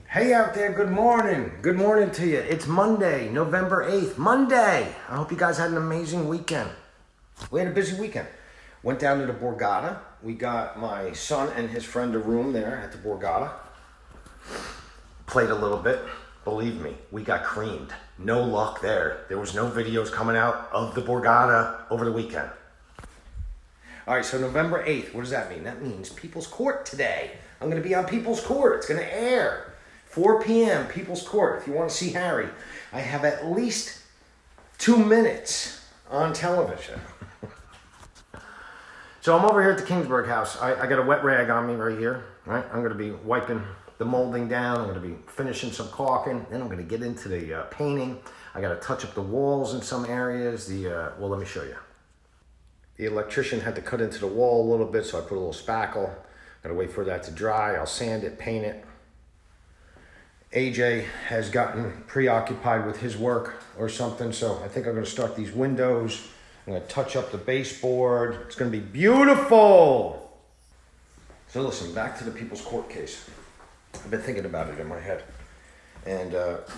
Hey out there, good morning. Good morning to you. It's Monday, November 8th. Monday! I hope you guys had an amazing weekend. We had a busy weekend. Went down to the Borgata. We got my son and his friend a room there at the Borgata. Played a little bit. Believe me, we got creamed. No luck there. There was no videos coming out of the Borgata over the weekend. All right, so November 8th, what does that mean? That means People's Court today. I'm going to be on People's Court. It's going to air. 4 p.m., People's Court. If you want to see Harry, I have at least 2 minutes on television. So I'm over here at the Kingsburg house. I got a wet rag on me right here. Right, I'm going to be wiping the molding down. I'm going to be finishing some caulking. Then I'm going to get into the painting. I got to touch up the walls in some areas. Well, let me show you. The electrician had to cut into the wall a little bit, so I put a little spackle. Got to wait for that to dry. I'll sand it, paint it. AJ has gotten preoccupied with his work or something, so I think I'm going to start these windows. I'm going to touch up the baseboard. It's going to be beautiful. So listen, back to the People's Court case. I've been thinking about it in my head. And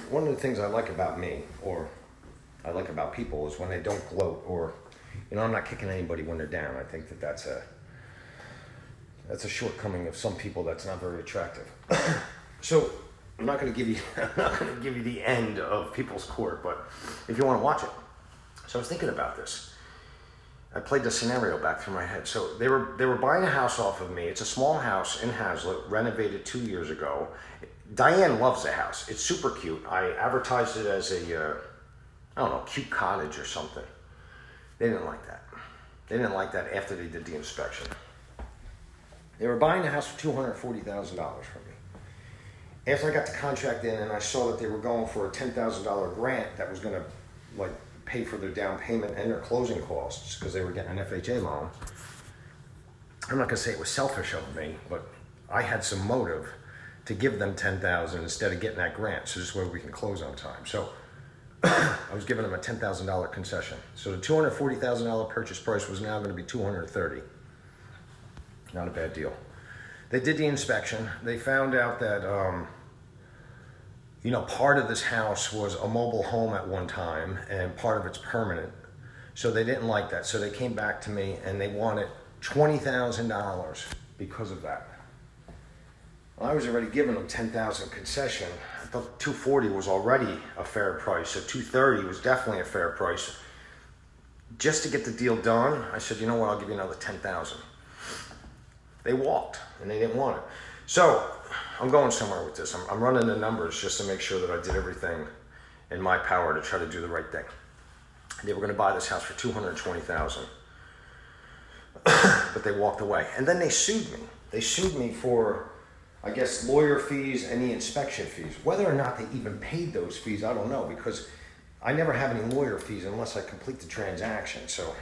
one of the things I like about me, or I like about people, is when they don't gloat, or, I'm not kicking anybody when they're down. I think that's a shortcoming of some people that's not very attractive. So I'm not going to give you the end of People's Court, but if you want to watch it. So I was thinking about this. I played the scenario back through my head. So they were buying a house off of me. It's a small house in Hazlet, renovated 2 years ago. Diane loves the house. It's super cute. I advertised it as a, cute cottage or something. They didn't like that. They didn't like that after they did the inspection. They were buying the house for $240,000 from me. After I got the contract in and I saw that they were going for a $10,000 grant that was going to pay for their down payment and their closing costs because they were getting an FHA loan. I'm not going to say it was selfish of me, but I had some motive to give them $10,000 instead of getting that grant, so this way we can close on time. So I was giving them a $10,000 concession. So the $240,000 purchase price was now going to be $230,000. Not a bad deal. They did the inspection. They found out that, part of this house was a mobile home at one time and part of it's permanent. So they didn't like that. So they came back to me and they wanted $20,000 because of that. Well, I was already giving them $10,000 concession. I thought $240,000 was already a fair price. So $230,000 was definitely a fair price. Just to get the deal done, I said, you know what, I'll give you another $10,000. They walked and they didn't want it. So I'm going somewhere with this. I'm running the numbers just to make sure that I did everything in my power to try to do the right thing. They were going to buy this house for $220,000, but they walked away. And then they sued me. They sued me for, I guess, lawyer fees and the inspection fees. Whether or not they even paid those fees, I don't know, because I never have any lawyer fees unless I complete the transaction. So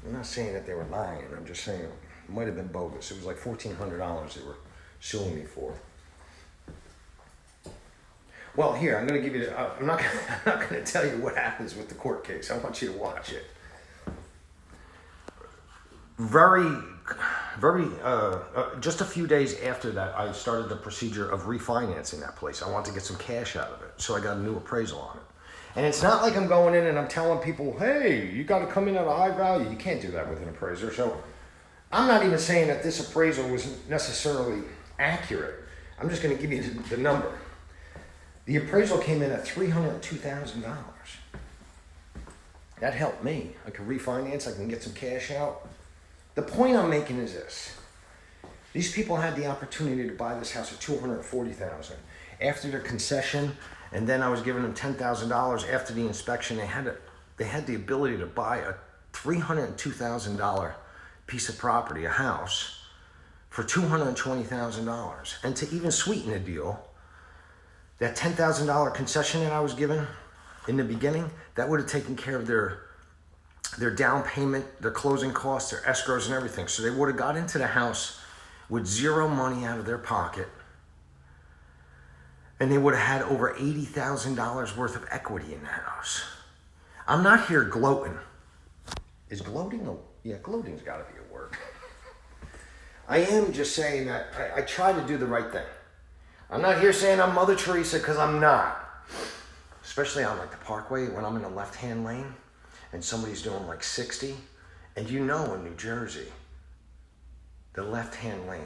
I'm not saying that they were lying. I'm just saying it might have been bogus. It was like $1,400 they were suing me for. Well, here, I'm going to give you, I'm not going to tell you what happens with the court case. I want you to watch it. Just a few days after that, I started the procedure of refinancing that place. I wanted to get some cash out of it, so I got a new appraisal on it. And it's not like I'm going in and I'm telling people, hey, you got to come in at a high value. You can't do that with an appraiser. So I'm not even saying that this appraisal was necessarily accurate. I'm just going to give you the number. The appraisal came in at $302,000. That helped me. I can refinance. I can get some cash out. The point I'm making is this. These people had the opportunity to buy this house at $240,000. After their concession, and then I was giving them $10,000 after the inspection, they had the ability to buy a $302,000 piece of property, a house, for $220,000. And to even sweeten the deal, that $10,000 concession that I was given in the beginning, that would have taken care of their down payment, their closing costs, their escrows and everything. So they would have got into the house with zero money out of their pocket, and they would have had over $80,000 worth of equity in the house. I'm not here gloating. Is gloating yeah, gloating's got to be a word. I am just saying that I try to do the right thing. I'm not here saying I'm Mother Teresa, because I'm not. Especially on like the Parkway when I'm in the left-hand lane and somebody's doing like 60. And you know in New Jersey, the left-hand lane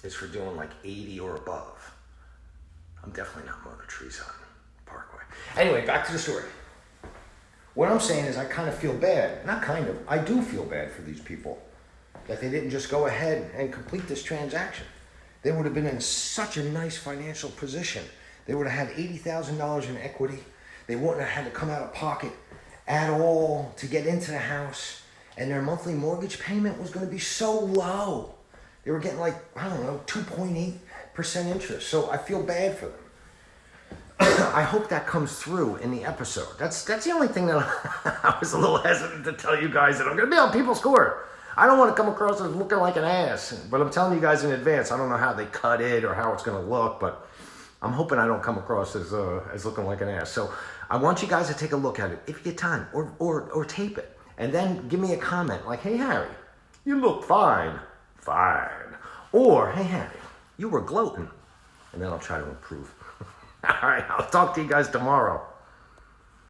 is for doing like 80 or above. I'm definitely not Mother Teresa on Parkway. Anyway, back to the story. What I'm saying is I kind of feel bad. Not kind of. I do feel bad for these people that they didn't just go ahead and complete this transaction. They would have been in such a nice financial position. They would have had $80,000 in equity. They wouldn't have had to come out of pocket at all to get into the house. And their monthly mortgage payment was going to be so low. They were getting like, I don't know, 2.8% interest. So I feel bad for them. I hope that comes through in the episode. That's the only thing that I was a little hesitant to tell you guys that I'm going to be on People's Court. I don't want to come across as looking like an ass, but I'm telling you guys in advance. I don't know how they cut it or how it's going to look, but I'm hoping I don't come across as looking like an ass. So I want you guys to take a look at it if you get time, or tape it, and then give me a comment like, "Hey Harry, you look fine," or "Hey Harry, you were gloating," and then I'll try to improve. All right, I'll talk to you guys tomorrow.